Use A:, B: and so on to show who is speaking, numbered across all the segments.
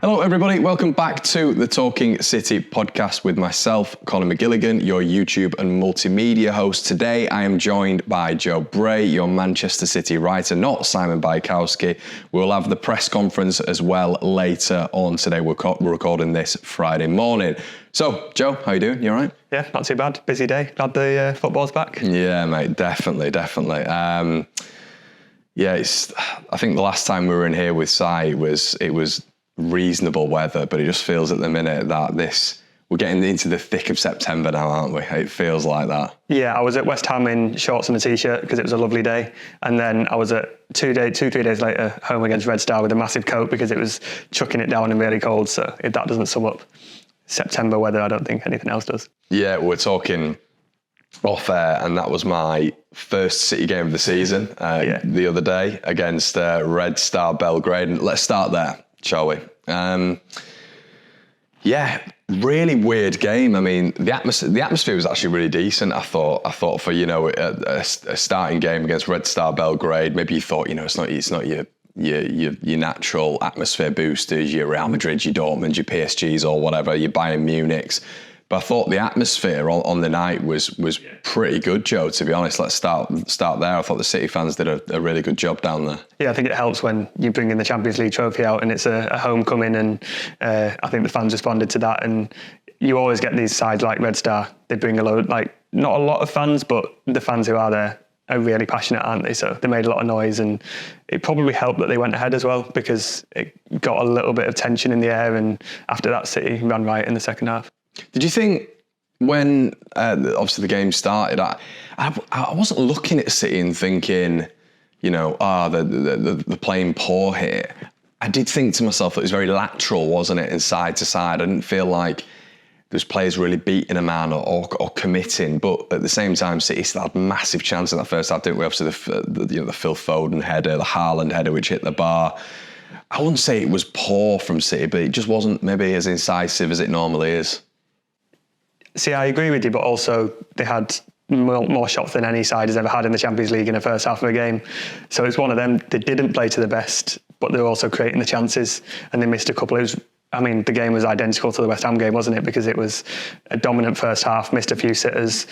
A: Hello everybody, welcome back to the Talking City podcast with myself, Conor McGilligan, your YouTube and multimedia host. Today I am joined by Joe Bray, your Manchester City writer, not Simon Bajkowski. We'll have the press conference as well later on today. We're recording this Friday morning. So, Joe, how you doing? You all right?
B: Yeah, not too bad. Busy day. Glad the football's back.
A: Yeah, mate, definitely. I think the last time we were in here with Si, it was reasonable weather, but it just feels at the minute that we're getting into the thick of September now, aren't we? It feels like that.
B: Yeah, I was at West Ham in shorts and a t-shirt because it was a lovely day, and then I was at 3 days later home against Red Star with a massive coat because it was chucking it down and really cold. So if that doesn't sum up September weather, I don't think anything else does.
A: Yeah, we're talking off air, and that was my first City game of the season the other day against Red Star Belgrade. And let's start there, shall we? Really weird game. I mean, the atmosphere was actually really decent. I thought for a starting game against Red Star Belgrade, maybe you thought it's not your natural atmosphere boosters, your Real Madrid, your Dortmund, your PSGs or whatever, your Bayern Munichs. But I thought the atmosphere on the night was pretty good, Joe, to be honest. Let's start there. I thought the City fans did a really good job down there. Yeah,
B: I think it helps when you bring in the Champions League trophy out and it's a homecoming, and I think the fans responded to that. And you always get these sides like Red Star. They bring not a lot of fans, but the fans who are there are really passionate, aren't they? So they made a lot of noise, and it probably helped that they went ahead as well because it got a little bit of tension in the air, and after that City ran right in the second half.
A: Did you think when obviously the game started, I wasn't looking at City and thinking, they're playing poor here. I did think to myself that it was very lateral, wasn't it, and side to side. I didn't feel like there's players really beating a man or committing, but at the same time, City still had massive chances in that first half, didn't we? Obviously, the Phil Foden header, the Haaland header, which hit the bar. I wouldn't say it was poor from City, but it just wasn't maybe as incisive as it normally is.
B: See, I agree with you, but also they had more shots than any side has ever had in the Champions League in the first half of a game. So it's one of them. They didn't play to the best, but they were also creating the chances, and they missed a couple. The game was identical to the West Ham game, wasn't it? Because it was a dominant first half, missed a few sitters,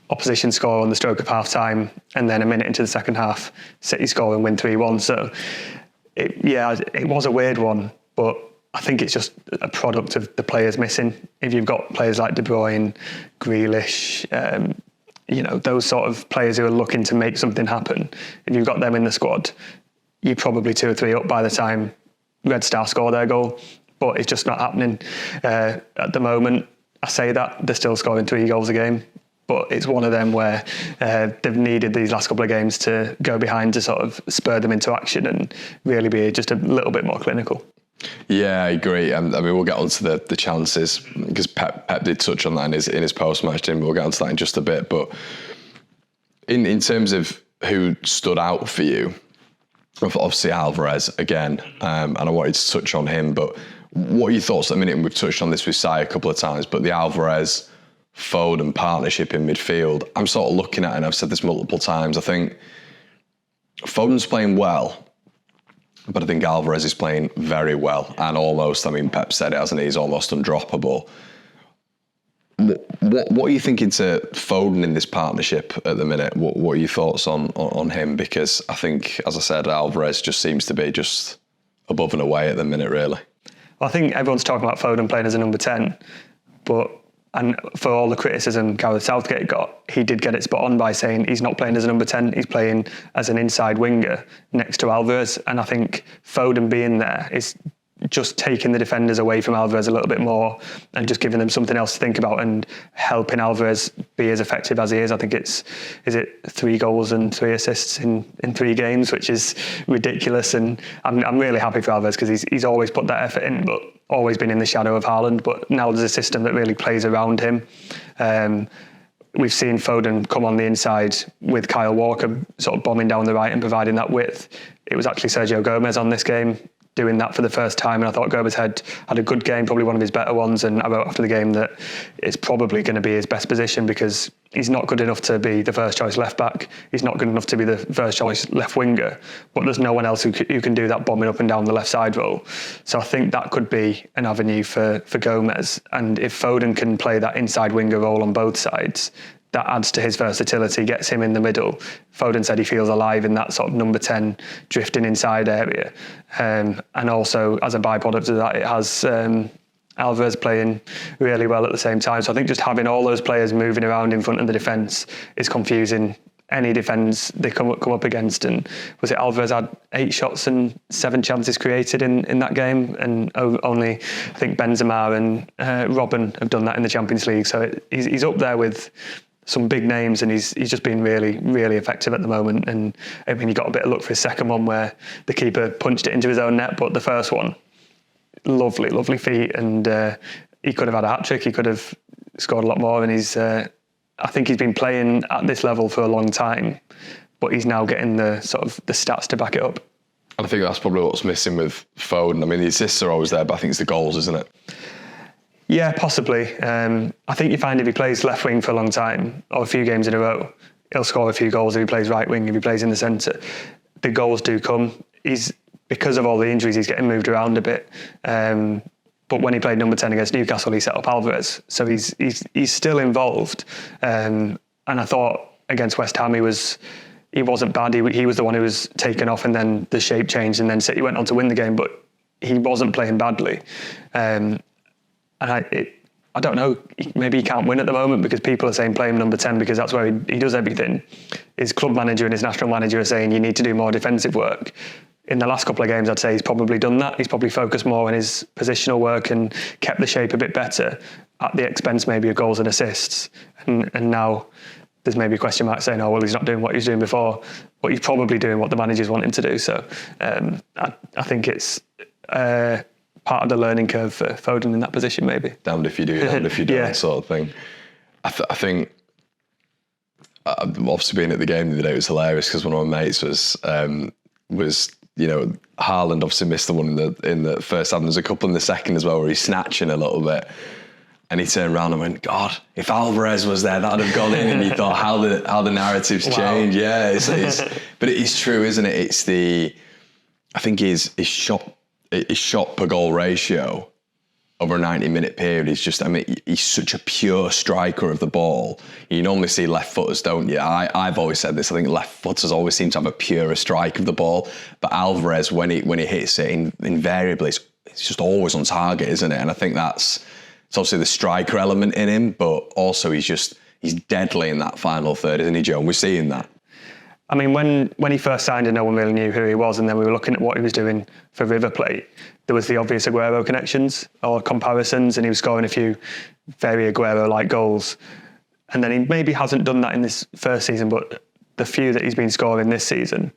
B: opposition score on the stroke of half time, and then a minute into the second half, City score and win 3-1. So it was a weird one, but I think it's just a product of the players missing. If you've got players like De Bruyne, Grealish, those sort of players who are looking to make something happen, if you've got them in the squad, you're probably 2 or 3 up by the time Red Star score their goal. But it's just not happening at the moment. I say that, they're still scoring 3 goals a game, but it's one of them where they've needed these last couple of games to go behind to sort of spur them into action and really be just a little bit more clinical.
A: Yeah, I agree. We'll get onto the chances because Pep did touch on that in his post-match, didn't we? We'll get onto that in just a bit. But in terms of who stood out for you, obviously Alvarez again, and I wanted to touch on him. But what are your thoughts at the minute? And we've touched on this with Si a couple of times, but the Alvarez Foden partnership in midfield, I'm sort of looking at it, and I've said this multiple times. I think Foden's playing well, but I think Alvarez is playing very well, and almost, Pep said it, hasn't he? He's almost undroppable. What are you thinking to Foden in this partnership at the minute? What are your thoughts on him? Because I think, as I said, Alvarez just seems to be just above and away at the minute, really.
B: Well, I think everyone's talking about Foden playing as a number 10, and for all the criticism Gareth Southgate got, he did get it spot on by saying he's not playing as a number 10, he's playing as an inside winger next to Alvarez. And I think Foden being there is just taking the defenders away from Alvarez a little bit more and just giving them something else to think about and helping Alvarez be as effective as he is. I think is it 3 goals and 3 assists in 3 games, which is ridiculous. And I'm really happy for Alvarez because he's always put that effort in, but always been in the shadow of Haaland. But now there's a system that really plays around him. We've seen Foden come on the inside with Kyle Walker sort of bombing down the right and providing that width. It was actually Sergio Gomez on this game doing that for the first time. And I thought Gomez had a good game, probably one of his better ones. And I wrote after the game that it's probably going to be his best position because he's not good enough to be the first choice left back. He's not good enough to be the first choice left winger. But there's no one else who can do that bombing up and down the left side role. So I think that could be an avenue for Gomez. And if Foden can play that inside winger role on both sides, that adds to his versatility, gets him in the middle. Foden said he feels alive in that sort of number 10 drifting inside area. And also, as a byproduct of that, it has Alvarez playing really well at the same time. So I think just having all those players moving around in front of the defence is confusing any defence they come up against. And was it Alvarez had 8 shots and 7 chances created in that game, and only I think Benzema and Robben have done that in the Champions League. So he's up there with some big names, and he's just been really, really effective at the moment. And I mean, he got a bit of luck for his second one where the keeper punched it into his own net, but the first one, lovely feet, and he could have had a hat-trick, he could have scored a lot more. And I think he's been playing at this level for a long time, but he's now getting the stats to back it up.
A: And I think that's probably what's missing with Foden. I mean, the assists are always there, but I think it's the goals, isn't it?
B: Yeah, possibly. I think you find if he plays left wing for a long time, or a few games in a row, he'll score a few goals. If he plays right wing, if he plays in the centre, the goals do come. Because of all the injuries, he's getting moved around a bit. But when he played number 10 against Newcastle, he set up Alvarez. So he's still involved. And I thought against West Ham, he wasn't bad. He was the one who was taken off, and then the shape changed, and then City went on to win the game. But he wasn't playing badly. And I don't know, maybe he can't win at the moment because people are saying play him number 10 because that's where he does everything. His club manager and his national manager are saying you need to do more defensive work. In the last couple of games, I'd say he's probably done that. He's probably focused more on his positional work and kept the shape a bit better at the expense maybe of goals and assists. And now there's maybe a question mark saying, oh, well, he's not doing what he was doing before, but he's probably doing what the managers want him to do. So I think it's part of the learning curve for Foden in that position, maybe. Damned
A: if you do, damned if you don't, yeah. Sort of thing. I think, obviously being at the game the other day was hilarious because one of my mates was Haaland obviously missed the one in the first half. There's a couple in the second as well where he's snatching a little bit. And he turned around and went, God, if Alvarez was there, that would have gone in. And you thought how the narratives change. Yeah, but it is true, isn't it? I think his shot per goal ratio over a 90-minute period is just, I mean, he's such a pure striker of the ball. You normally see left footers, don't you? I've always said this. I think left footers always seem to have a purer strike of the ball. But Alvarez, when he hits it, invariably, it's just always on target, isn't it? And I think it's obviously the striker element in him, but also he's deadly in that final third, isn't he, Joe? And we're seeing that.
B: I mean, when he first signed and no one really knew who he was, and then we were looking at what he was doing for River Plate, there was the obvious Aguero connections or comparisons, and he was scoring a few very Aguero-like goals. And then he maybe hasn't done that in this first season, but the few that he's been scoring this season,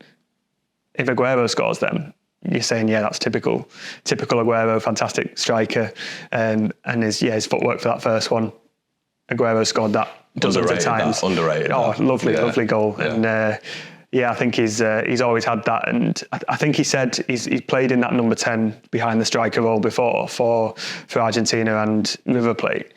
B: if Aguero scores them, you're saying, yeah, that's typical Aguero, fantastic striker. And his footwork for that first one, Aguero scored that dozens of times.
A: Underrated.
B: Oh, lovely goal.
A: Yeah.
B: And I think he's always had that. And I think he said he's played in that number 10 behind the striker role before for Argentina and River Plate.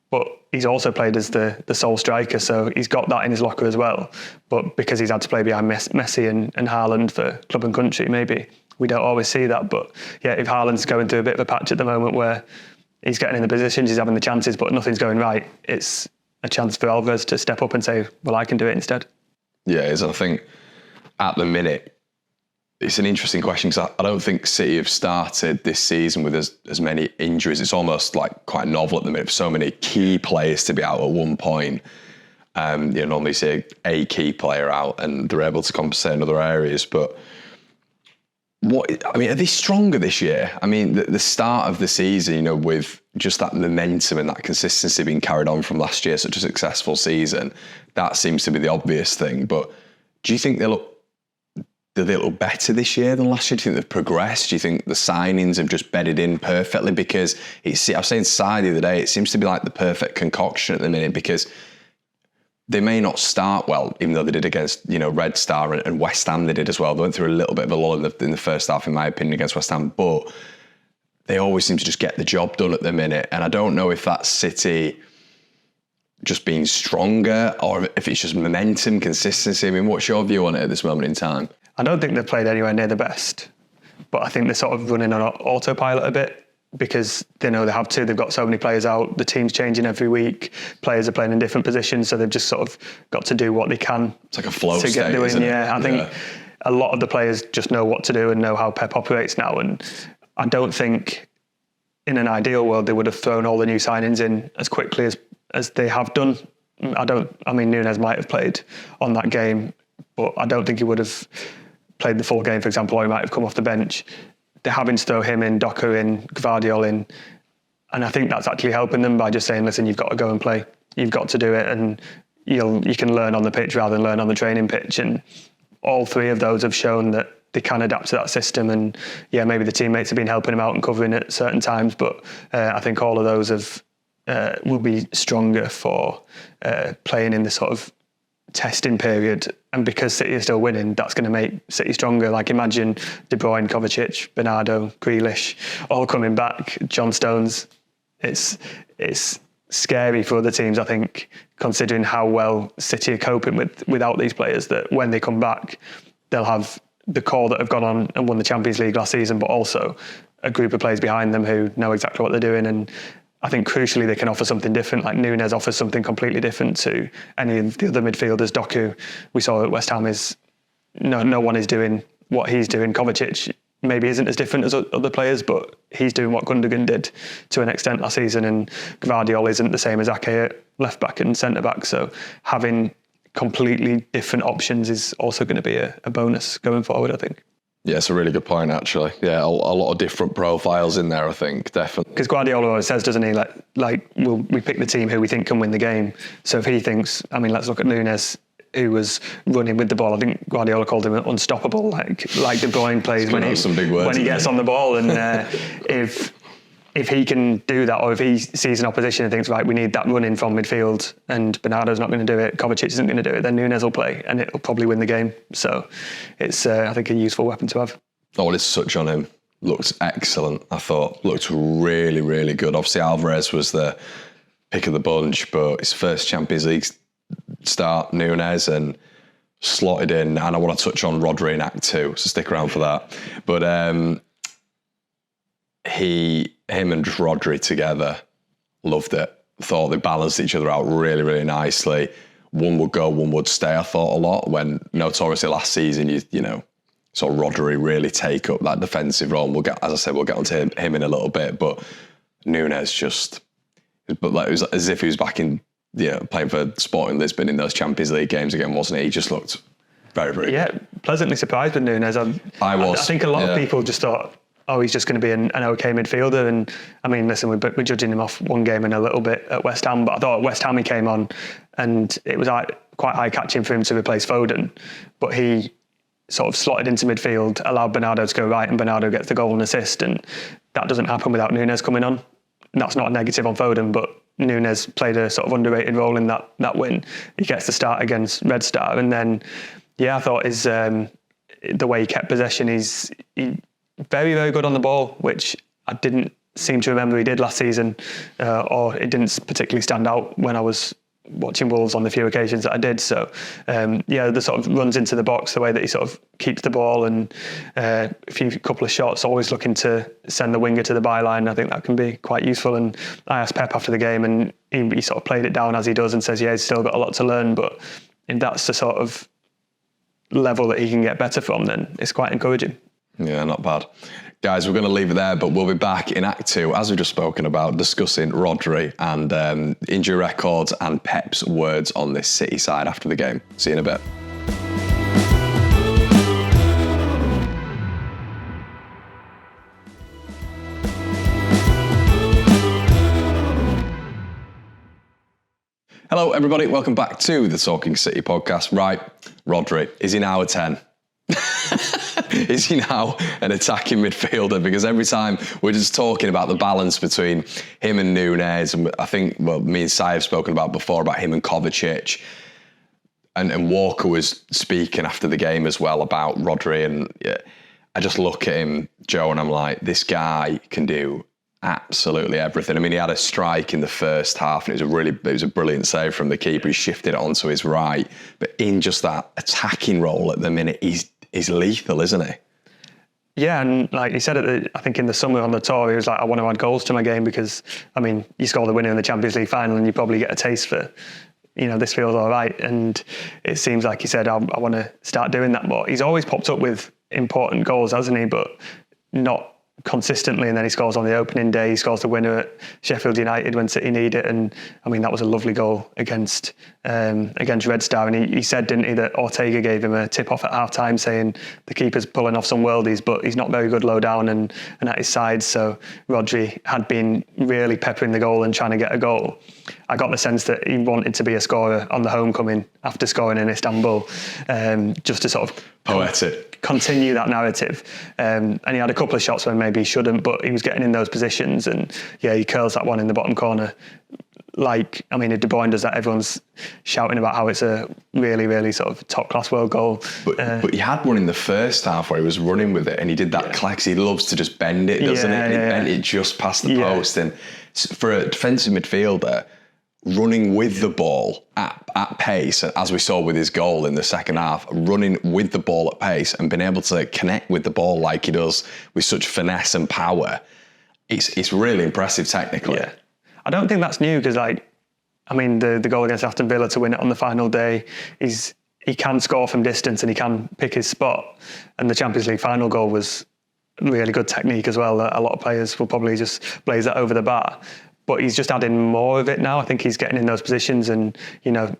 B: But he's also played as the sole striker, so he's got that in his locker as well. But because he's had to play behind Messi and Haaland for club and country, maybe we don't always see that. But yeah, if Haaland's going through a bit of a patch at the moment where he's getting in the positions, he's having the chances, but nothing's going right, it's a chance for Alvarez to step up and say, well, I can do it instead.
A: Yeah, it is. I think at the minute, it's an interesting question because I don't think City have started this season with as many injuries. It's almost like quite novel at the minute for so many key players to be out at one point. Normally see a key player out and they're able to compensate in other areas. But are they stronger this year? I mean, the start of the season, with just that momentum and that consistency being carried on from last year, such a successful season, that seems to be the obvious thing. But do you think do they look better this year than last year? Do you think they've progressed? Do you think the signings have just bedded in perfectly? Because I was saying to Si the other day, it seems to be like the perfect concoction at the minute because they may not start well, even though they did against, Red Star and West Ham. They did as well. They went through a little bit of a lull in the first half, in my opinion, against West Ham. But they always seem to just get the job done at the minute. And I don't know if that's City just being stronger or if it's just momentum, consistency. I mean, what's your view on it at this moment in time?
B: I don't think they've played anywhere near the best, but I think they're sort of running on autopilot a bit because they know they have to. They've got so many players out. The team's changing every week. Players are playing in different positions, so they've just sort of got to do what they can.
A: It's like a flow
B: to
A: state,
B: get doing.
A: Isn't it?
B: Yeah, I think a lot of the players just know what to do and know how Pep operates now. And I don't think in an ideal world they would have thrown all the new signings in as quickly as they have done. I mean, Núñez might have played on that game, but I don't think he would have played the full game, for example, or he might have come off the bench. They're having to throw him in, Doku in, Gvardiol in, and I think that's actually helping them by just saying, listen, you've got to go and play. You've got to do it, and you can learn on the pitch rather than learn on the training pitch. And all three of those have shown that they can adapt to that system. And yeah, maybe the teammates have been helping him out and covering at certain times, but I think all of those will be stronger for playing in the sort of testing period. And because City is still winning, that's going to make City stronger. Like, imagine De Bruyne, Kovacic, Bernardo, Grealish all coming back, John Stones. It's scary for other teams, I think, considering how well City are coping without these players, that when they come back, they'll have the core that have gone on and won the Champions League last season, but also a group of players behind them who know exactly what they're doing. And I think crucially they can offer something different. Like, Núñez offers something completely different to any of the other midfielders. Doku, we saw at West Ham, is no one is doing what he's doing. Kovacic maybe isn't as different as other players, but he's doing what Gundogan did to an extent last season, and Gvardiol isn't the same as Ake at left back and centre back. So having completely different options is also going to be a bonus going forward, I think.
A: Yeah, it's a really good point, actually. Yeah, a lot of different profiles in there, I think, definitely.
B: Because Guardiola always says, doesn't he, like we pick the team who we think can win the game. So if he thinks, I mean, let's look at Núñez, who was running with the ball. I think Guardiola called him unstoppable, like De Bruyne plays when he gets on the ball. And if he can do that, or if he sees an opposition and thinks, right, we need that running from midfield, and Bernardo's not going to do it, Kovacic isn't going to do it, then Núñez will play and it'll probably win the game. So it's, I think, a useful weapon to have.
A: Oh, his touch on him looked excellent, I thought. Looked really, really good. Obviously, Alvarez was the pick of the bunch, but his first Champions League start, Núñez, and slotted in. And I want to touch on Rodri in Act 2, so stick around for that. But him and Rodri together, loved it. Thought they balanced each other out really, really nicely. One would go, one would stay, I thought, a lot, when notoriously last season, you saw Rodri really take up that defensive role. And we'll get onto him in a little bit, but Núñez just, but like, it was as if he was back in, playing for Sporting Lisbon in those Champions League games again, wasn't he? He just looked very, very good.
B: Pleasantly surprised with Núñez. I think a lot of people just thought, oh, he's just going to be an okay midfielder. And I mean, listen, we're judging him off one game and a little bit at West Ham, but I thought at West Ham he came on and it was quite eye-catching for him to replace Foden. But he sort of slotted into midfield, allowed Bernardo to go right, and Bernardo gets the goal and assist. And that doesn't happen without Núñez coming on. And that's not a negative on Foden, but Núñez played a sort of underrated role in that win. He gets the start against Red Star. And then, I thought the way he kept possession, he's very, very good on the ball, which I didn't seem to remember he did last season, or it didn't particularly stand out when I was watching Wolves on the few occasions that I did. So, the sort of runs into the box, the way that he sort of keeps the ball, and a couple of shots, always looking to send the winger to the byline. I think that can be quite useful. And I asked Pep after the game, and he sort of played it down as he does and says, he's still got a lot to learn, but if that's the sort of level that he can get better from, then it's quite encouraging.
A: Yeah, not bad. Guys, we're going to leave it there, but we'll be back in Act 2, as we've just spoken about, discussing Rodri and injury records and Pep's words on this City side after the game. See you in a bit. Hello, everybody. Welcome back to the Talking City podcast. Right, Rodri, is he now a 10? Is he now an attacking midfielder? Because every time we're just talking about the balance between him and Núñez, and I think, me and Si have spoken about before about him and Kovacic. And Walker was speaking after the game as well about Rodri, and I just look at him, Joe, and I'm like, this guy can do absolutely everything. I mean, he had a strike in the first half, and it was a brilliant save from the keeper. He shifted it onto his right, but in just that attacking role at the minute, he's lethal, isn't he?
B: Yeah, and like he said, I think in the summer on the tour, he was like, I want to add goals to my game because, I mean, you score the winner in the Champions League final and you probably get a taste for, this feels all right. And it seems like he said, I want to start doing that more. He's always popped up with important goals, hasn't he? But not consistently, and then he scores on the opening day. He scores the winner at Sheffield United when City need it, and I mean that was a lovely goal against Red Star. And he said, didn't he, that Ortega gave him a tip off at half time saying the keeper's pulling off some worldies, but he's not very good low down and at his side. So Rodri had been really peppering the goal and trying to get a goal. I got the sense that he wanted to be a scorer on the homecoming after scoring in Istanbul, just to sort of
A: poetic
B: continue that narrative. And he had a couple of shots when maybe he shouldn't, but he was getting in those positions, and yeah, he curls that one in the bottom corner. Like, I mean, if De Bruyne does that, everyone's shouting about how it's a really, really sort of top-class world goal.
A: But he had one in the first half where he was running with it, and he did that clack. He loves to just bend it, doesn't he? And he bent it just past the post. And for a defensive midfielder, running with the ball at pace, as we saw with his goal in the second half, running with the ball at pace and being able to connect with the ball like he does with such finesse and power, it's really impressive technically.
B: Yeah. I don't think that's new because, the goal against Aston Villa to win it on the final day, he can score from distance and he can pick his spot. And the Champions League final goal was really good technique as well. A lot of players will probably just blaze that over the bar. But he's just adding more of it now. I think he's getting in those positions, and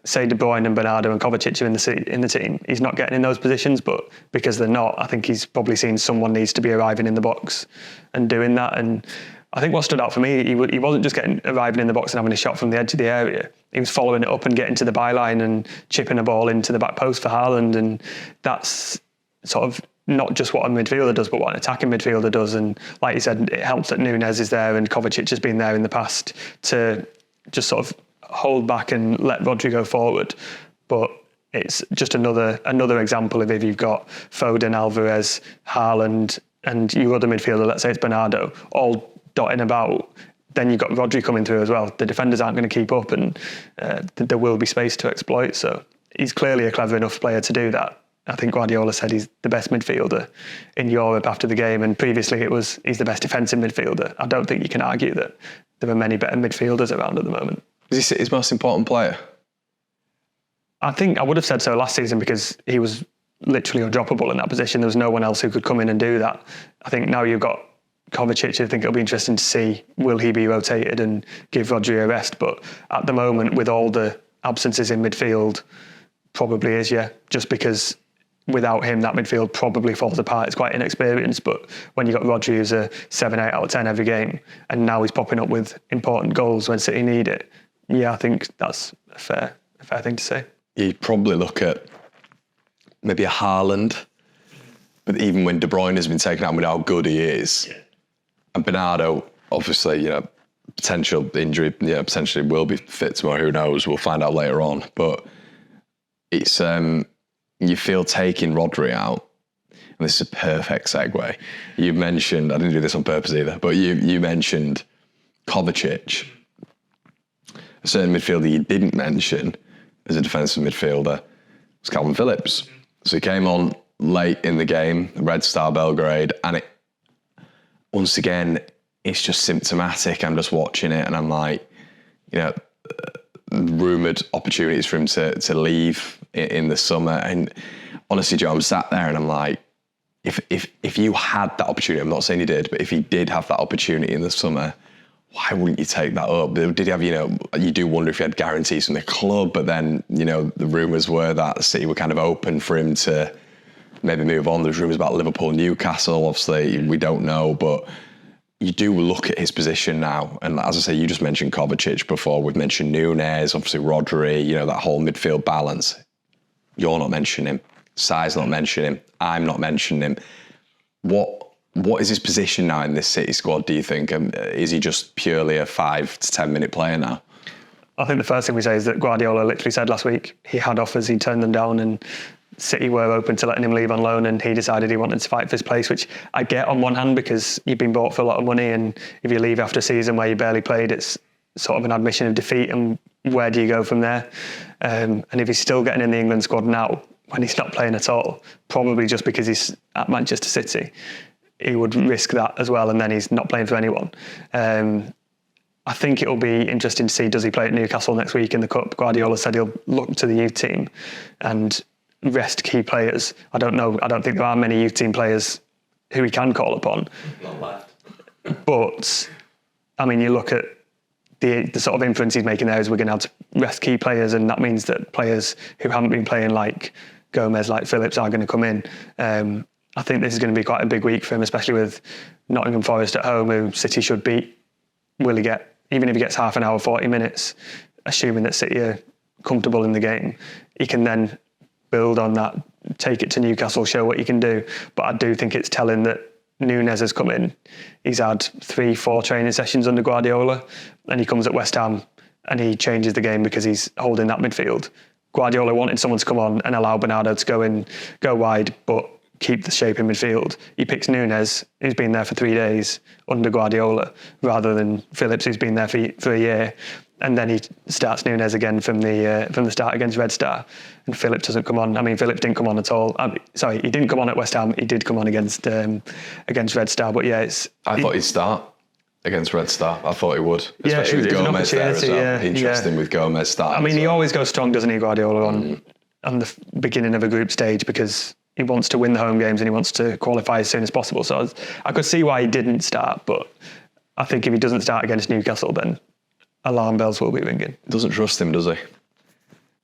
B: say De Bruyne and Bernardo and Kovacic are in the team. He's not getting in those positions, but because they're not, I think he's probably seen someone needs to be arriving in the box and doing that. And I think what stood out for me, he wasn't just arriving in the box and having a shot from the edge of the area. He was following it up and getting to the byline and chipping a ball into the back post for Haaland, and that's sort of not just what a midfielder does, but what an attacking midfielder does. And like you said, it helps that Nunez is there and Kovacic has been there in the past to just sort of hold back and let Rodri go forward. But it's just another example of if you've got Foden, Alvarez, Haaland, and your other midfielder, let's say it's Bernardo, all dotting about, then you've got Rodri coming through as well. The defenders aren't going to keep up, and there will be space to exploit. So he's clearly a clever enough player to do that. I think Guardiola said he's the best midfielder in Europe after the game, and previously he's the best defensive midfielder. I don't think you can argue that there are many better midfielders around at the moment.
A: Is he his most important player?
B: I think I would have said so last season because he was literally undroppable in that position. There was no one else who could come in and do that. I think now you've got Kovacic. I think it'll be interesting to see, will he be rotated and give Rodri a rest? But at the moment, with all the absences in midfield, probably is, just because without him, that midfield probably falls apart. It's quite inexperienced, but when you've got Rodri who's a 7, 8 out of 10 every game, and now he's popping up with important goals when City need it, I think that's a fair thing to say.
A: You'd probably look at maybe a Haaland, but even when De Bruyne has been taken out with how good he is, and Bernardo, obviously, potential injury, potentially will be fit tomorrow, who knows, we'll find out later on, but it's you feel taking Rodri out, and this is a perfect segue. You mentioned, I didn't do this on purpose either, but you mentioned Kovacic. A certain midfielder you didn't mention as a defensive midfielder was Calvin Phillips. So he came on late in the game, Red Star Belgrade, and once again, it's just symptomatic. I'm just watching it and I'm like, rumoured opportunities for him to leave in the summer. And honestly, Joe, I'm sat there and I'm like, if you had that opportunity, I'm not saying he did, but if he did have that opportunity in the summer, why wouldn't you take that up? Did he have, you do wonder if he had guarantees from the club, but then, the rumours were that City were kind of open for him to maybe move on. There's rumours about Liverpool, Newcastle, obviously, we don't know, but you do look at his position now, and as I say, you just mentioned Kovacic before, we've mentioned Nunez, obviously Rodri, that whole midfield balance. You're not mentioning him. Sai's not mentioning him. I'm not mentioning him. What is his position now in this City squad, do you think? Is he just purely a 5 to 10 minute player now?
B: I think the first thing we say is that Guardiola literally said last week he had offers, he turned them down, and City were open to letting him leave on loan, and he decided he wanted to fight for his place, which I get on one hand because you've been bought for a lot of money, and if you leave after a season where you barely played, it's sort of an admission of defeat, and where do you go from there? And if he's still getting in the England squad now, when he's not playing at all, probably just because he's at Manchester City, he would risk that as well, and then he's not playing for anyone. I think it'll be interesting to see, does he play at Newcastle next week in the Cup? Guardiola said he'll look to the youth team and rest key players. I don't know. I don't think there are many youth team players who he can call upon.
C: Not left.
B: But, I mean, you look at the sort of influence he's making there is we're going to have to rest key players, and that means that players who haven't been playing, like Gomez, like Phillips, are going to come in. I think this is going to be quite a big week for him, especially with Nottingham Forest at home, who City should beat. Will he get, even if he gets half an hour, 40 minutes, assuming that City are comfortable in the game, he can then build on that, take it to Newcastle, show what you can do. But I do think it's telling that Núñez has come in. He's had 3-4 training sessions under Guardiola, and he comes at West Ham and he changes the game because he's holding that midfield. Guardiola wanted someone to come on and allow Bernardo to go wide, but keep the shape in midfield. He picks Núñez, who's been there for 3 days under Guardiola, rather than Phillips, who's been there for a year. And then he starts Núñez again from the start against Red Star, and Phillips doesn't come on. I mean, Phillips didn't come on at all. He didn't come on at West Ham. He did come on against Red Star. But yeah,
A: I thought he'd start against Red Star. I thought he would, especially with Gomez there as well.
B: Yeah,
A: interesting with Gomez starting.
B: I mean, he always goes strong, doesn't he, Guardiola, on the beginning of a group stage, because he wants to win the home games and he wants to qualify as soon as possible. So I could see why he didn't start, but I think if he doesn't start against Newcastle, then alarm bells will be ringing.
A: Doesn't trust him, does he?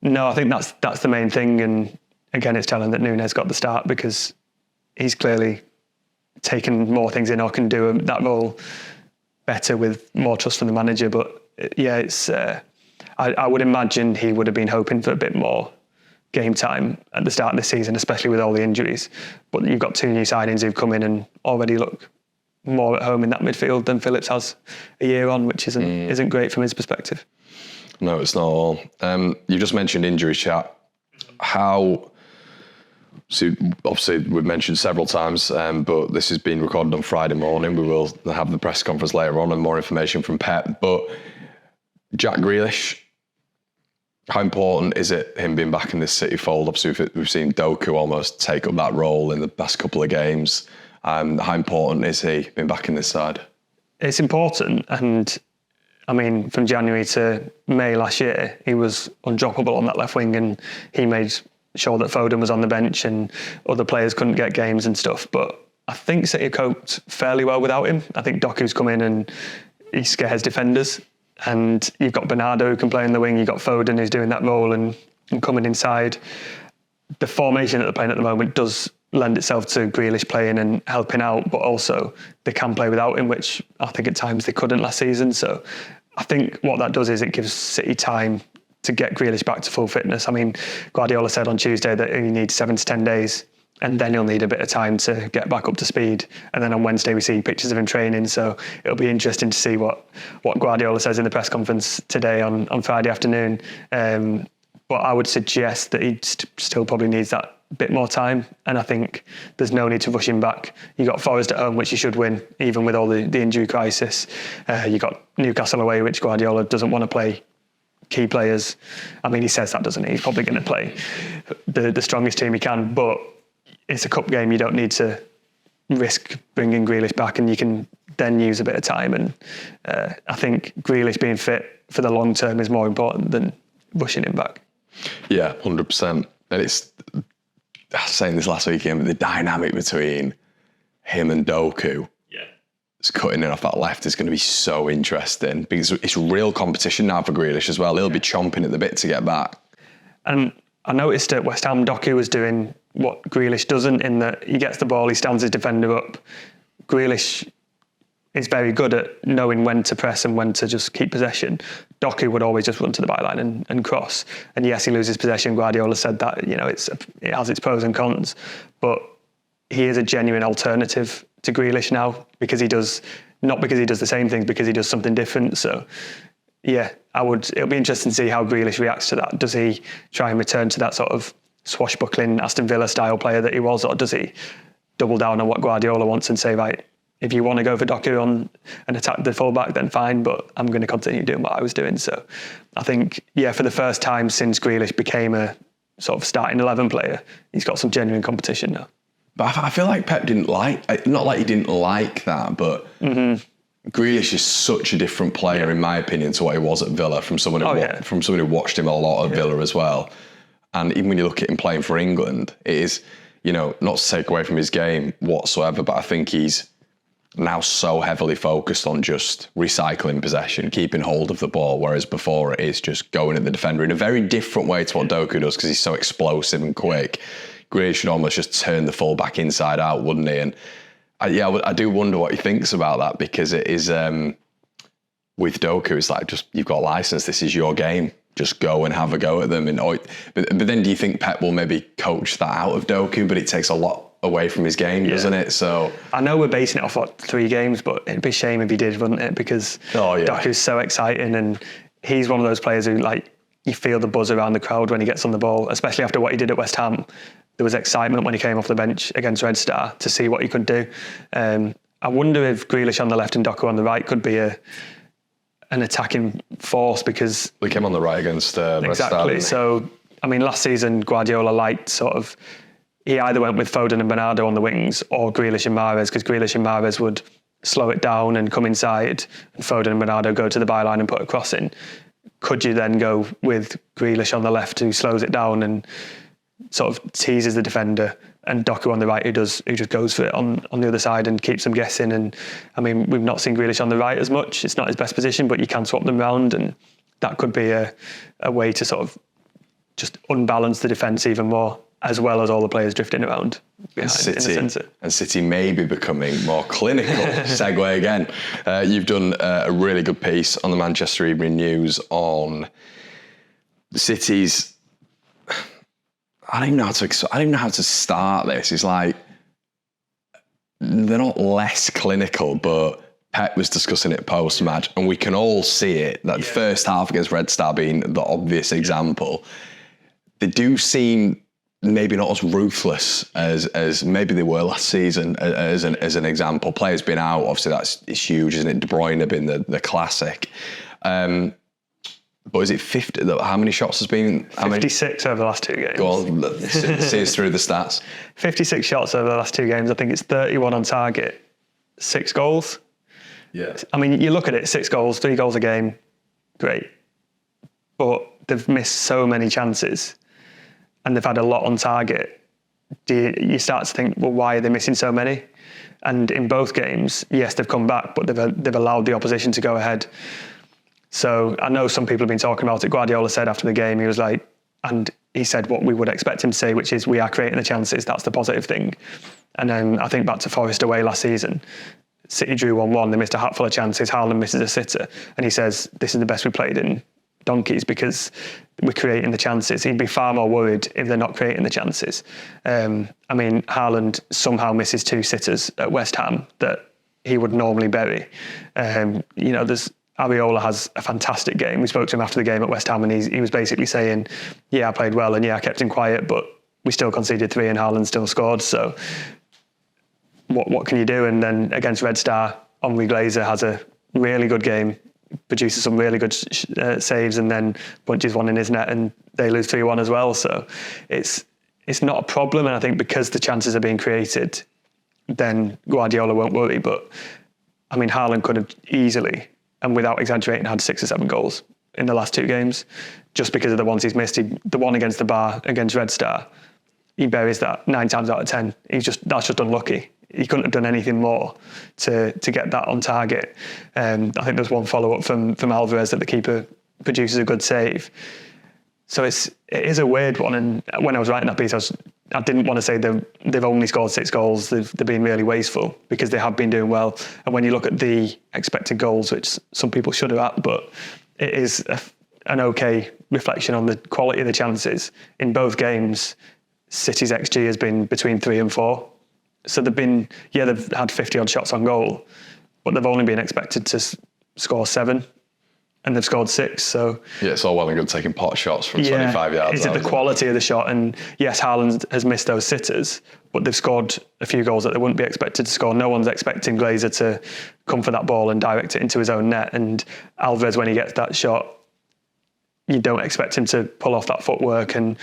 B: No, I think that's the main thing. And again, it's telling that Núñez got the start because he's clearly taken more things in or can do that role better with more trust from the manager. But yeah, it's I would imagine he would have been hoping for a bit more game time at the start of the season, especially with all the injuries. But you've got 2 new signings who've come in and already look more at home in that midfield than Phillips has a year on, which isn't great from his perspective.
A: No, it's not at all. You just mentioned injury chat. Obviously we've mentioned several times, but this has been recorded on Friday morning. We will have the press conference later on and more information from Pep. But Jack Grealish, how important is it him being back in this City fold? Obviously we've seen Doku almost take up that role in the past couple of games. How important is he being back in this side?
B: It's important, and I mean, from January to May last year, he was undroppable on that left wing, and he made sure that Foden was on the bench and other players couldn't get games and stuff. But I think City coped fairly well without him. I think Doku's come in and he scares defenders, and you've got Bernardo who can play in the wing, you've got Foden who's doing that role and coming inside. The formation that they're playing at the moment does lend itself to Grealish playing and helping out, but also they can play without him, which I think at times they couldn't last season. So I think what that does is it gives City time to get Grealish back to full fitness. I mean, Guardiola said on Tuesday that he needs 7 to 10 days, and then he'll need a bit of time to get back up to speed. And then on Wednesday we see pictures of him training, so it'll be interesting to see what Guardiola says in the press conference today on Friday afternoon. But I would suggest that he still probably needs that bit more time, and I think there's no need to rush him back. You got Forest at home, which you should win, even with all the injury crisis. You got Newcastle away, which Guardiola doesn't want to play key players. I mean, he says that, doesn't he? He's probably going to play the strongest team he can, but it's a cup game. You don't need to risk bringing Grealish back, and you can then use a bit of time. And I think Grealish being fit for the long term is more important than rushing him back.
A: Yeah, 100%. And it's, I was saying this last weekend, but the dynamic between him and Doku, it's cutting in off that left, is going to be so interesting, because it's real competition now for Grealish as well. He'll be chomping at the bit to get back. And
B: I noticed at West Ham, Doku was doing what Grealish doesn't, in that he gets the ball, he stands his defender up. Grealish is very good at knowing when to press and when to just keep possession. Doku would always just run to the byline and cross. And yes, he loses possession. Guardiola said that, it has its pros and cons, but he is a genuine alternative to Grealish now, because he does, not because he does the same things, because he does something different. So yeah, it'll be interesting to see how Grealish reacts to that. Does he try and return to that sort of swashbuckling Aston Villa style player that he was, or does he double down on what Guardiola wants and say, right, if you want to go for Doku on and attack the fullback, then fine, but I'm going to continue doing what I was doing. So I think, yeah, for the first time since Grealish became a sort of starting 11 player, he's got some genuine competition now.
A: But I feel like Pep didn't not like he didn't like that, but Grealish is such a different player, in my opinion, to what he was at Villa, from someone who watched him a lot at Villa as well. And even when you look at him playing for England, it is, not to take away from his game whatsoever, but I think he's now so heavily focused on just recycling possession, keeping hold of the ball, whereas before it is just going at the defender in a very different way to what Doku does, because he's so explosive and quick. Grealish should almost just turn the full-back inside out, wouldn't he? And I do wonder what he thinks about that, because it is, with Doku, it's like, just, you've got a license, this is your game. Just go and have a go at them. But then do you think Pep will maybe coach that out of Doku, but it takes a lot away from his game, doesn't it? So
B: I know we're basing it off 3 games, but it'd be a shame if he did, wouldn't it? Because Doku's so exciting, and he's one of those players who, like, you feel the buzz around the crowd when he gets on the ball, especially after what he did at West Ham. There was excitement when he came off the bench against Red Star to see what he could do. I wonder if Grealish on the left and Doku on the right could be an attacking force, because
A: we came on the right against Red Star.
B: Exactly. So, I mean, last season Guardiola liked he either went with Foden and Bernardo on the wings or Grealish and Mahrez, because Grealish and Mahrez would slow it down and come inside, and Foden and Bernardo go to the byline and put a cross in. Could you then go with Grealish on the left, who slows it down and sort of teases the defender, and Doku on the right, who just goes for it on the other side and keeps them guessing? And I mean, we've not seen Grealish on the right as much. It's not his best position, but you can swap them round, and that could be a way to sort of just unbalance the defence even more, as well as all the players drifting around behind, in the centre. And
A: City may be becoming more clinical. Segue again. You've done a really good piece on the Manchester Evening News on City's. I don't even know how to start this. It's like, they're not less clinical, but Pep was discussing it post-match, and we can all see it, that the first half against Red Star being the obvious example. They do seem maybe not as ruthless as maybe they were last season, as an example. Players been out, obviously it's huge, isn't it? De Bruyne been the classic. But is it 50? How many shots has been?
B: 56 over the last 2 games.
A: Go on, see us through the stats.
B: 56 shots over the last 2 games. I think it's 31 on target, 6 goals.
A: Yeah.
B: I mean, you look at it, 6 goals, 3 goals a game, great. But they've missed so many chances, and they've had a lot on target. You start to think, well, why are they missing so many? And in both games, yes, they've come back, but they've allowed the opposition to go ahead. So I know some people have been talking about it. Guardiola said after the game, he was like, and he said what we would expect him to say, which is, we are creating the chances. That's the positive thing. And then I think back to Forest away last season, City drew 1-1. They missed a hatful of chances. Haaland misses a sitter. And he says, this is the best we played in donkeys, because we're creating the chances. He'd be far more worried if they're not creating the chances. I mean, Haaland somehow misses 2 sitters at West Ham that he would normally bury. Areola has a fantastic game. We spoke to him after the game at West Ham, and he was basically saying, I played well, and I kept him quiet, but we still conceded 3 and Haaland still scored. So what can you do? And then against Red Star, Henri Glazer has a really good game, produces some really good saves, and then punches one in his net, and they lose 3-1 as well. So it's not a problem, and I think because the chances are being created, then Guardiola won't worry. But I mean, Haaland could have easily, and without exaggerating, had 6 or 7 goals in the last 2 games, just because of the ones he's missed. The one against the bar, against Red Star, he buries that 9 times out of 10. That's just unlucky. He couldn't have done anything more to get that on target. I think there's one follow-up from Alvarez that the keeper produces a good save. So it is a weird one. And when I was writing that piece, I didn't want to say they've only scored 6 goals. They've been really wasteful, because they have been doing well. And when you look at the expected goals, which some people shudder at, but it is an okay reflection on the quality of the chances. In both games, City's XG has been between 3 and 4. So they've had 50 odd shots on goal, but they've only been expected to score 7. and they've scored 6. So
A: yeah, it's all well and good taking pot shots from 25 yards.
B: Is it the quality of the shot? And yes, Haaland has missed those sitters, but they've scored a few goals that they wouldn't be expected to score. No one's expecting Glazer to come for that ball and direct it into his own net. And Alvarez, when he gets that shot, you don't expect him to pull off that footwork. And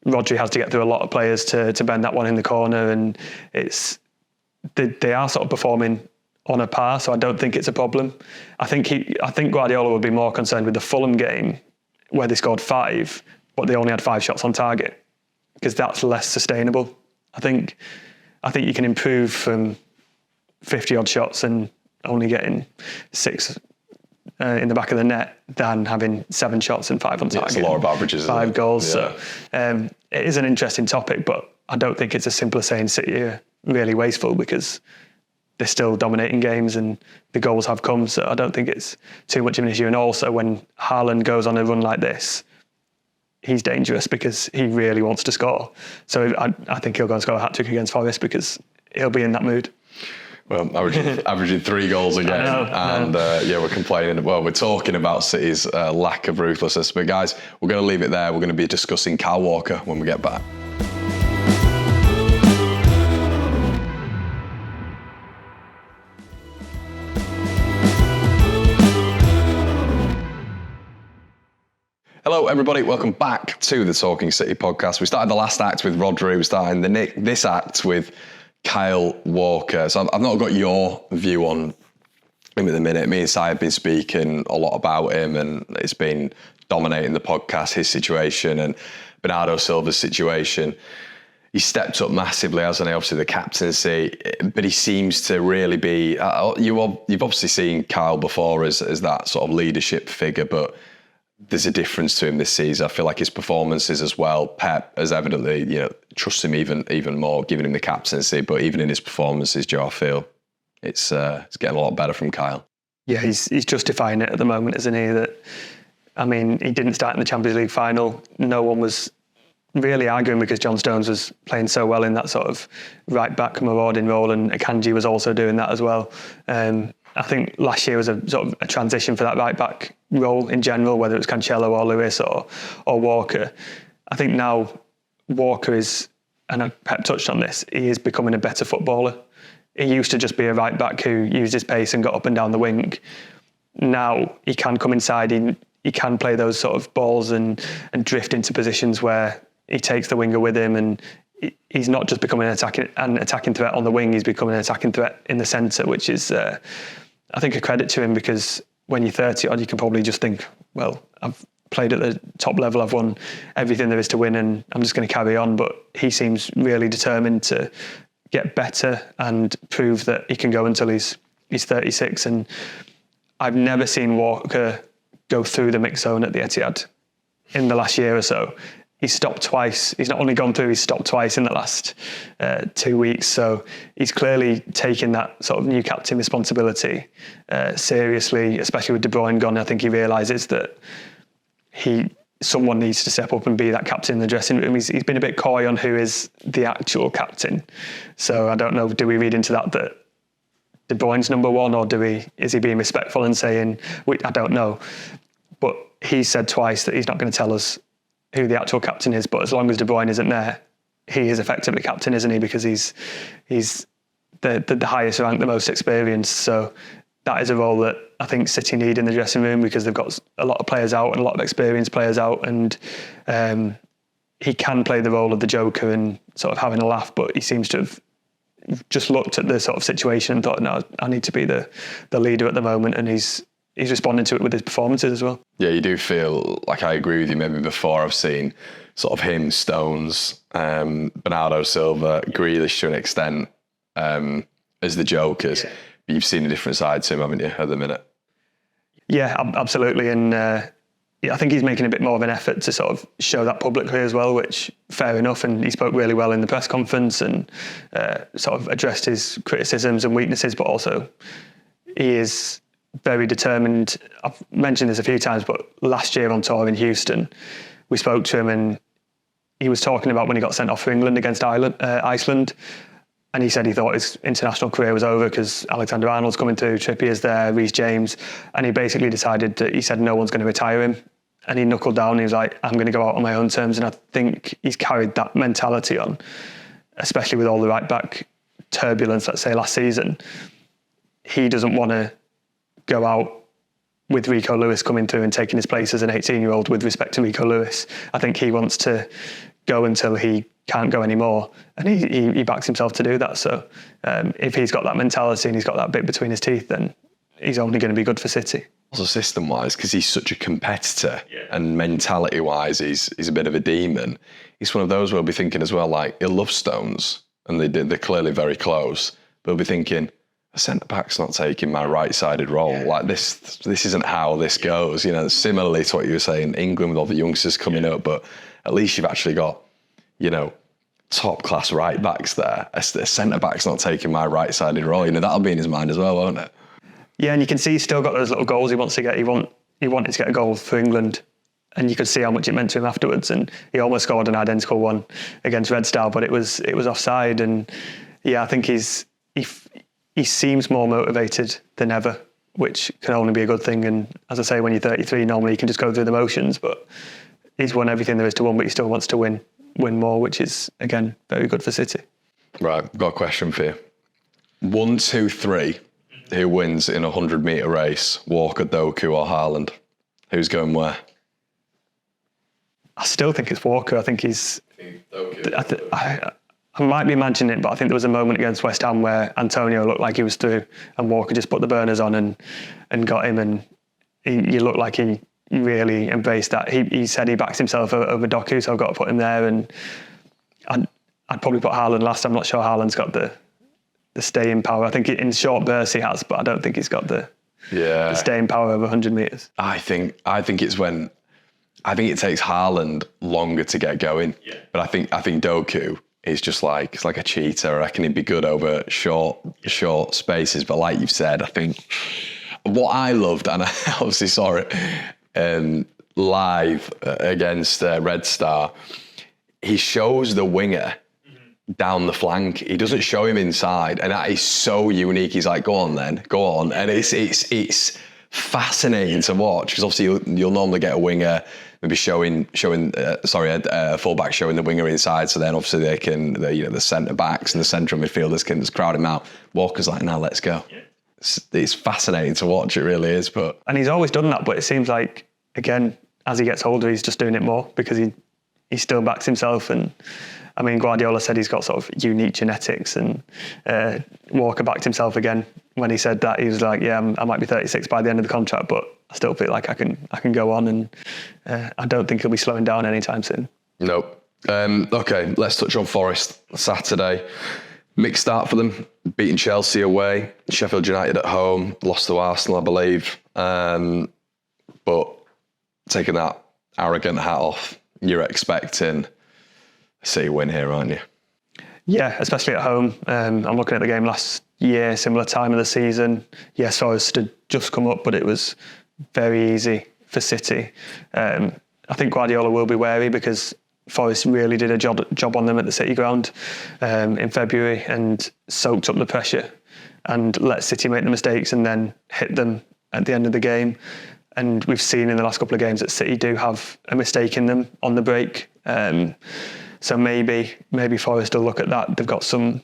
B: Rodri has to get through a lot of players to bend that one in the corner. And they are sort of performing on a par, so I don't think it's a problem. I think Guardiola would be more concerned with the Fulham game where they scored 5, but they only had 5 shots on target, because that's less sustainable. I think you can improve from 50 odd shots and only getting 6 in the back of the net than having 7 shots and 5 on target.
A: It's a lot of averages.
B: 5 goals. Yeah. So it is an interesting topic, but I don't think it's as simple as saying City are really wasteful, because they're still dominating games and the goals have come. So I don't think it's too much of an issue. And also, when Haaland goes on a run like this, he's dangerous because he really wants to score. So I think he'll go and score a hat-trick against Forest because he'll be in that mood.
A: Well, averaging 3 goals again. And we're complaining. Well, we're talking about City's lack of ruthlessness. But guys, we're going to leave it there. We're going to be discussing Kyle Walker when we get back. Hello, everybody. Welcome back to the Talking City podcast. We started the last act with Rodri. We're starting this act with Kyle Walker. So I've not got your view on him at the minute. Me and Si have been speaking a lot about him, and it's been dominating the podcast, his situation and Bernardo Silva's situation. He's stepped up massively, hasn't he? Obviously the captaincy, but he seems to really be... you've obviously seen Kyle before as that sort of leadership figure, but there's a difference to him this season. I feel like his performances as well. Pep has evidently, trusts him even more, giving him the captaincy. But even in his performances, Joe, I feel it's getting a lot better from Kyle. Yeah,
B: he's justifying it at the moment, isn't he? He didn't start in the Champions League final. No one was really arguing because John Stones was playing so well in that sort of right back marauding role, and Akanji was also doing that as well. I think last year was a sort of a transition for that right back role in general, whether it was Cancelo or Lewis or Walker. I think now Walker is, and Pep touched on this, he is becoming a better footballer. He used to just be a right back who used his pace and got up and down the wing. Now he can come inside, he can play those sort of balls and drift into positions where he takes the winger with him, and he's not just becoming an attacking threat on the wing, he's becoming an attacking threat in the centre, which is, I think, a credit to him, because when you're 30 odd, you can probably just think, well, I've played at the top level, I've won everything there is to win, and I'm just going to carry on. But he seems really determined to get better and prove that he can go until he's 36. And I've never seen Walker go through the mix zone at the Etihad in the last year or so. He's stopped twice. He's not only gone through, he's stopped twice in the last 2 weeks. So he's clearly taken that sort of new captain responsibility seriously, especially with De Bruyne gone. I think he realises that someone needs to step up and be that captain in the dressing room. He's been a bit coy on who is the actual captain. So I don't know, do we read into that De Bruyne's number one, or is he being respectful and saying, I don't know. But he said twice that he's not going to tell us who the actual captain is, but as long as De Bruyne isn't there, he is effectively captain, isn't he? Because he's the highest ranked, the most experienced. So that is a role that I think City need in the dressing room, because they've got a lot of players out and a lot of experienced players out, and he can play the role of the joker and sort of having a laugh, but he seems to have just looked at the sort of situation and thought, no, I need to be the leader at the moment, and he's responding to it with his performances as well. Yeah, you do feel like, I agree with you, maybe before I've seen sort of him, Stones, Bernardo Silva, Grealish to an extent as the jokers. Yeah. But you've seen a different side to him, haven't you, at the minute? Yeah, absolutely. And I think he's making a bit more of an effort to sort of show that publicly as well, which, fair enough. And he spoke really well in the press conference and sort of addressed his criticisms and weaknesses, but also he is very determined. I've mentioned this a few times, but last year on tour in Houston, we spoke to him and he was talking about when he got sent off for England against Iceland, And he said he thought his international career was over because Alexander-Arnold's coming through, Trippier's there, Reece James. And he basically decided that he said no one's going to retire him. And he knuckled down. He was like, I'm going to go out on my own terms. And I think he's carried that mentality on, especially with all the right-back turbulence, let's say, last season. He doesn't want to go out with Rico Lewis coming through and taking his place as an 18-year-old with respect to Rico Lewis. I think he wants to go until he can't go anymore, and he backs himself to do that. So if he's got that mentality and he's got that bit between his teeth, then he's only going to be good for City.
A: Also system-wise, because he's such a competitor, and mentality-wise, he's a bit of a demon. He's one of those where we'll be thinking as well, like, he'll love Stones, and they're clearly very close, but we'll be thinking, a centre-back's not taking my right-sided role. Like, this isn't how this goes. You know, similarly to what you were saying, England with all the youngsters coming up, but at least you've actually got, you know, top-class right-backs there. A centre-back's not taking my right-sided role. You know, that'll be in his mind as well, won't it?
B: Yeah, and you can see he's still got those little goals he wants to get. He wanted to get a goal for England, and you could see how much it meant to him afterwards. And he almost scored an identical one against Red Star, but it was offside. And yeah, I think he seems more motivated than ever, which can only be a good thing. And as I say, when you're 33, normally you can just go through the motions, but he's won everything there is to win, but he still wants to win more, which is, again, very good for City.
A: Right, I've got a question for you. 1, 2, 3, who wins in a 100-metre race? Walker, Doku or Haaland? Who's going where?
B: I still think it's Walker. I think he's... I might be imagining it, but I think there was a moment against West Ham where Antonio looked like he was through and Walker just put the burners on and got him, and he looked like he really embraced that. He said he backs himself over Doku, so I've got to put him there. And I'd probably put Haaland last. I'm not sure Haaland's got the staying power. I think in short bursts he has, but I don't think he's got the staying power over 100 metres.
A: I think it's when... I think it takes Haaland longer to get going. Yeah. But I think Doku is just like, it's like a cheetah. I reckon he'd be good over short spaces. But like you've said, I think what I loved, and I obviously saw it live against Red Star, he shows the winger down the flank. He doesn't show him inside, and that is so unique. He's like, go on then, go on. And it's fascinating to watch, because obviously you'll normally get a winger maybe showing a fullback showing the winger inside, so then obviously the centre backs and the central midfielders can just crowd him out. Walker's like, now let's go. Yeah. It's fascinating to watch, it really is. And
B: he's always done that, but it seems like, again, as he gets older, he's just doing it more because he still backs himself. And I mean, Guardiola said he's got sort of unique genetics, and Walker backed himself again when he said that. He was like, yeah, I might be 36 by the end of the contract, but I still feel like I can go on, and I don't think he'll be slowing down anytime soon.
A: Nope. Okay, let's touch on Forest. Saturday, mixed start for them, beating Chelsea away, Sheffield United at home, lost to Arsenal, I believe. But taking that arrogant hat off, you're expecting a City win here, aren't you?
B: Yeah, especially at home. I'm looking at the game last year, similar time of the season. Yes, Forest had just come up, but it was very easy for City. I think Guardiola will be wary because Forest really did a job on them at the City ground in February and soaked up the pressure and let City make the mistakes and then hit them at the end of the game. And we've seen in the last couple of games that City do have a mistake in them on the break. So maybe Forest will look at that. They've got some...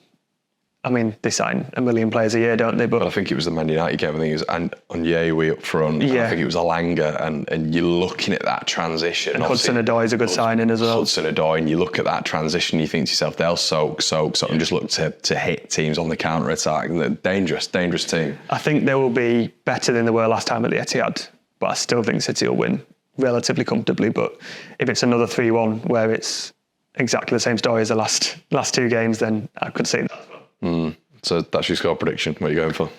B: I mean, they sign 1 million players a year, don't they? But
A: I think it was the Man United game. I think it was Onyewu up front. Yeah. I think it was Alanga, and you're looking at that transition.
B: And Hudson-Odoi is a good signing as well.
A: Hudson-Odoi, and you look at that transition, you think to yourself, they'll soak, and just look to hit teams on the counter-attack. They're dangerous team.
B: I think they will be better than they were last time at the Etihad, but I still think City will win relatively comfortably. But if it's another 3-1 where it's exactly the same story as the last two games, then I could see that as well.
A: So that's your score prediction. What are you going for?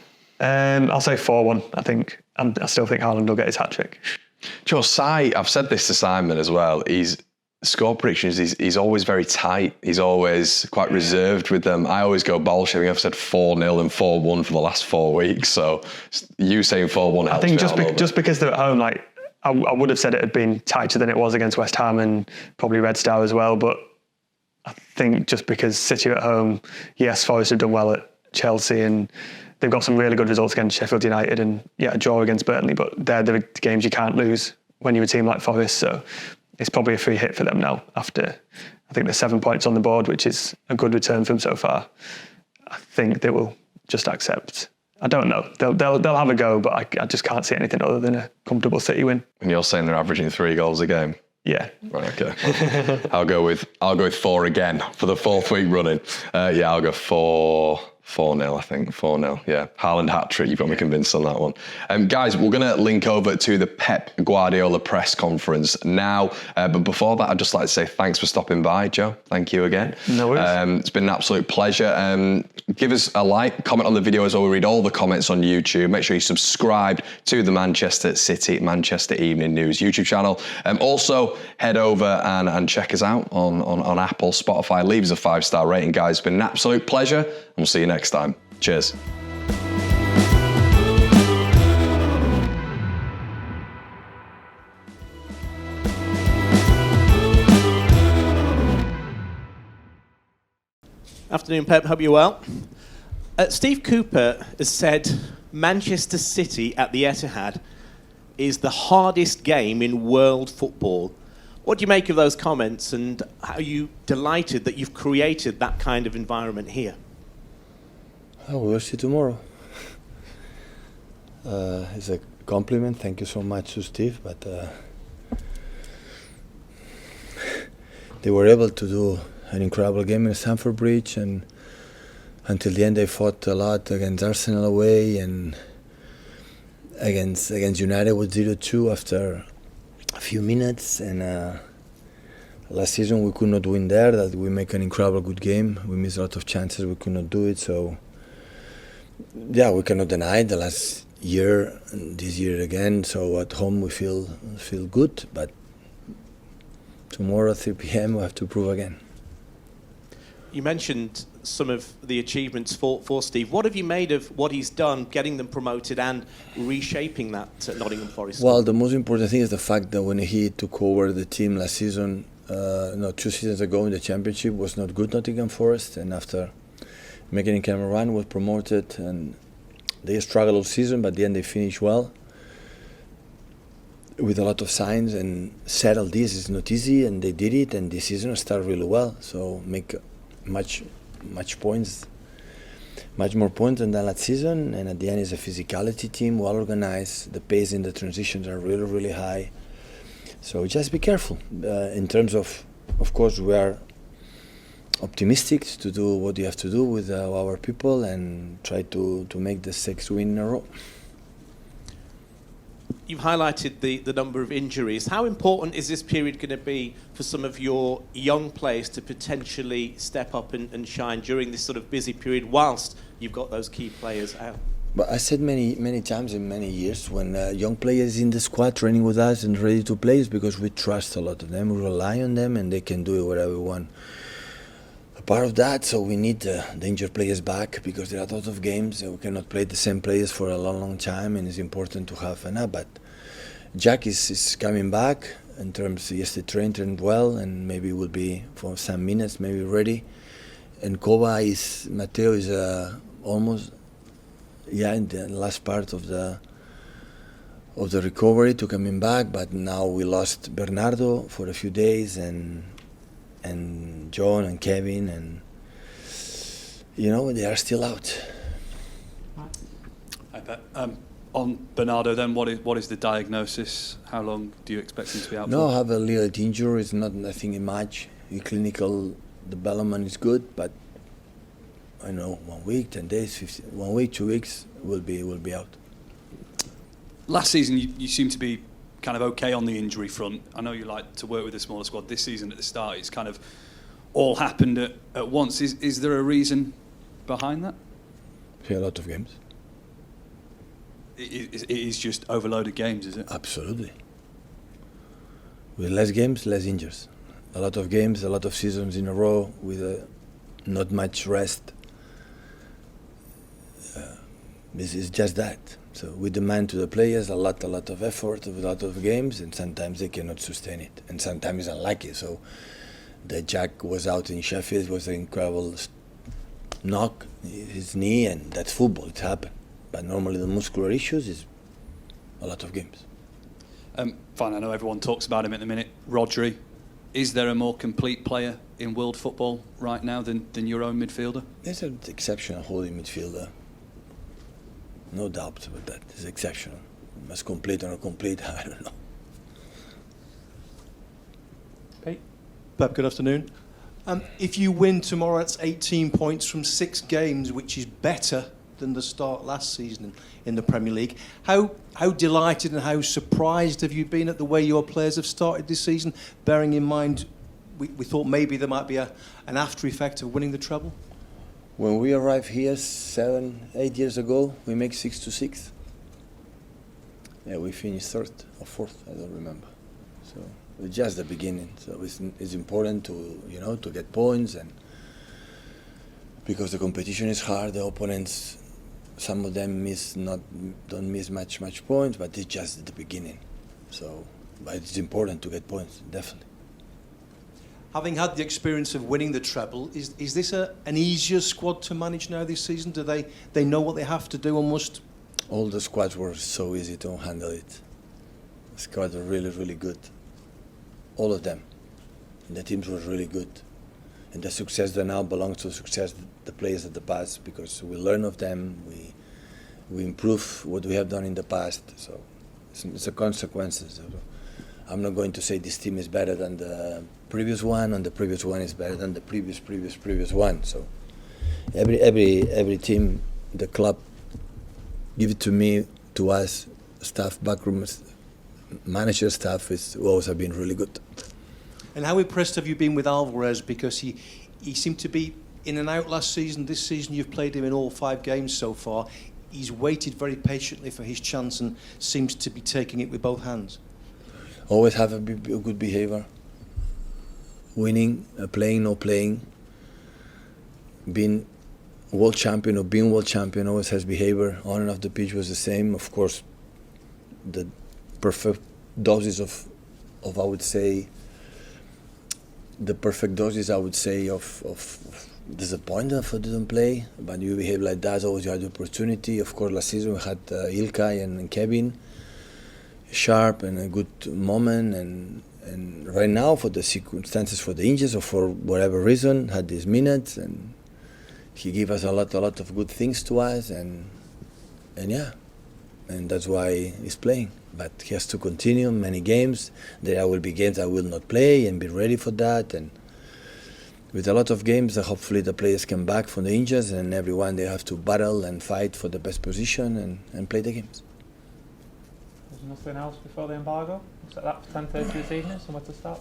B: I'll say 4-1, I think. And I still think Haaland will get his hat-trick.
A: Joe, I've said this to Simon as well. His score predictions, he's always very tight. He's always quite reserved with them. I always go bullshit. I've said 4-0 and 4-1 for the last 4 weeks. So you saying 4-1 helps.
B: I think just because they're at home, like I would have said it had been tighter than it was against West Ham and probably Red Star as well. But I think just because City are at home, yes, Forest have done well at Chelsea and they've got some really good results against Sheffield United and a draw against Burnley, but they're the games you can't lose when you're a team like Forest. So it's probably a free hit for them now after, I think, there's 7 points on the board, which is a good return for them so far. I think they will just accept. I don't know. They'll have a go, but I just can't see anything other than a comfortable City win.
A: And you're saying they're averaging 3 goals a game?
B: Yeah.
A: Right, okay. I'll go with 4 again for the 4th week running. I'll go 4-0, I think. 4-0, yeah. Haaland hat-trick, you've got me convinced on that one. Guys, we're going to link over to the Pep Guardiola press conference now. But before that, I'd just like to say thanks for stopping by, Joe. Thank you again.
B: No worries.
A: It's been an absolute pleasure. Give us a like, comment on the video as well. We read all the comments on YouTube. Make sure you subscribe to the Manchester City, Manchester Evening News YouTube channel. Also, head over and check us out on Apple, Spotify. Leave us a 5-star rating, guys. It's been an absolute pleasure. And we'll see you next time. Cheers.
C: Afternoon, Pep. Hope you're well. Steve Cooper has said Manchester City at the Etihad is the hardest game in world football. What do you make of those comments, and are you delighted that you've created that kind of environment here?
D: Oh, we'll see tomorrow. It's a compliment. Thank you so much to Steve, but they were able to do an incredible game in Stamford Bridge, and until the end they fought a lot against Arsenal away and against United with 0-2 after a few minutes, and last season we could not win there. That we make an incredible good game. We missed a lot of chances, we could not do it. So yeah, we cannot deny the last year and this year again. So at home we feel good, but tomorrow at 3 p.m. we have to prove again.
C: You mentioned some of the achievements for Steve. What have you made of what he's done, getting them promoted and reshaping that Nottingham Forest?
D: Well, the most important thing is the fact that when he took over the team last season, 2 seasons ago in the Championship, was not good, Nottingham Forest, and after making a camera run, was promoted, and they struggled all season, but at the end they finished well with a lot of signs, and settle this is not easy, and they did it, and this season started really well, so make much more points than last season, and at the end it's a physicality team, well organized. The pace in the transitions are really high. So just be careful. In terms of course, we are optimistic to do what you have to do with our people and try to make the 6th win in a row.
C: You've highlighted the number of injuries. How important is this period going to be for some of your young players to potentially step up and shine during this sort of busy period whilst you've got those key players out?
D: But I said many times in many years, when young players in the squad training with us and ready to play, is because we trust a lot of them, we rely on them, and they can do it whatever we want. A part of that, so we need the injured players back, because there are a lot of games and we cannot play the same players for a long time, and it's important to have enough. But Jack is coming back. In terms, yesterday trained well, and maybe will be for some minutes, maybe ready. And Mateo is almost in the last part of the recovery to coming back. But now we lost Bernardo for a few days, and John and Kevin, and they are still out.
E: I bet. On Bernardo, then, what is the diagnosis? How long do you expect him to be out for?
D: No, I have a little injury. It's not nothing much. The clinical development is good, but I know 1 week, 10 days, 1 week, 2 weeks will be out.
E: Last season, you seem to be kind of okay on the injury front. I know you like to work with a smaller squad. This season, at the start, it's kind of all happened at once. Is there a reason behind that?
D: A lot of games.
E: It is just overloaded games, is it?
D: Absolutely. With less games, less injuries. A lot of games, a lot of seasons in a row with not much rest. This is just that. So we demand to the players a lot of effort, a lot of games, and sometimes they cannot sustain it, and sometimes it's unlucky. So that Jack was out in Sheffield was an incredible knock, his knee, and that's football, it happened. But normally the muscular issues is a lot of games.
E: Fine, I know everyone talks about him at the minute. Rodri, is there a more complete player in world football right now than your own midfielder?
D: He's an exceptional holding midfielder. No doubt about that. He's exceptional. As complete or not complete, I don't know.
F: Pep, good afternoon. If you win tomorrow, it's 18 points from 6 games, which is better than the start last season in the Premier League. How delighted and how surprised have you been at the way your players have started this season, bearing in mind we thought maybe there might be an after effect of winning the treble?
D: When we arrived here 7-8 years ago, we make 6-6. Yeah, we finished 3rd or 4th, I don't remember. So it's just the beginning. So it's important to get points, and because the competition is hard, the opponents, some of them don't miss much points, but it's just the beginning. So, but it's important to get points, definitely.
F: Having had the experience of winning the treble, is this an easier squad to manage now this season? Do they know what they have to do and must?
D: All the squads were so easy to handle it. The squads are really, really good. All of them. And the teams were really good. And the success that now belongs to the success the players of the past, because we learn of them, we improve what we have done in the past. So it's a consequences. I'm not going to say this team is better than the previous one, and the previous one is better than the previous one. So every team, the club, give it to me, to us, staff, backroom, manager staff, is always have been really good.
F: And how impressed have you been with Alvarez? Because he seemed to be in and out last season. This season you've played him in all 5 games so far. He's waited very patiently for his chance and seems to be taking it with both hands.
D: Always have a good behavior. Winning, playing, no playing. Being world champion or being world champion, always has behavior. On and off the pitch was the same. Of course, the perfect doses of I would say, the perfect doses, I would say, of disappointment for didn't play, but you behave like that, always you had the opportunity. Of course, last season we had Ilkay and Kevin, sharp and a good moment, and right now, for the circumstances, for the injuries or for whatever reason, had these minutes, and he gave us a lot of good things to us, and yeah, and that's why he's playing. But he has to continue many games. There will be games I will not play, and be ready for that. And with a lot of games, hopefully the players come back from the injuries, and everyone they have to battle and fight for the best position and play the games.
G: There's nothing else before the embargo? Is that 10:30 this evening? Somewhere to start?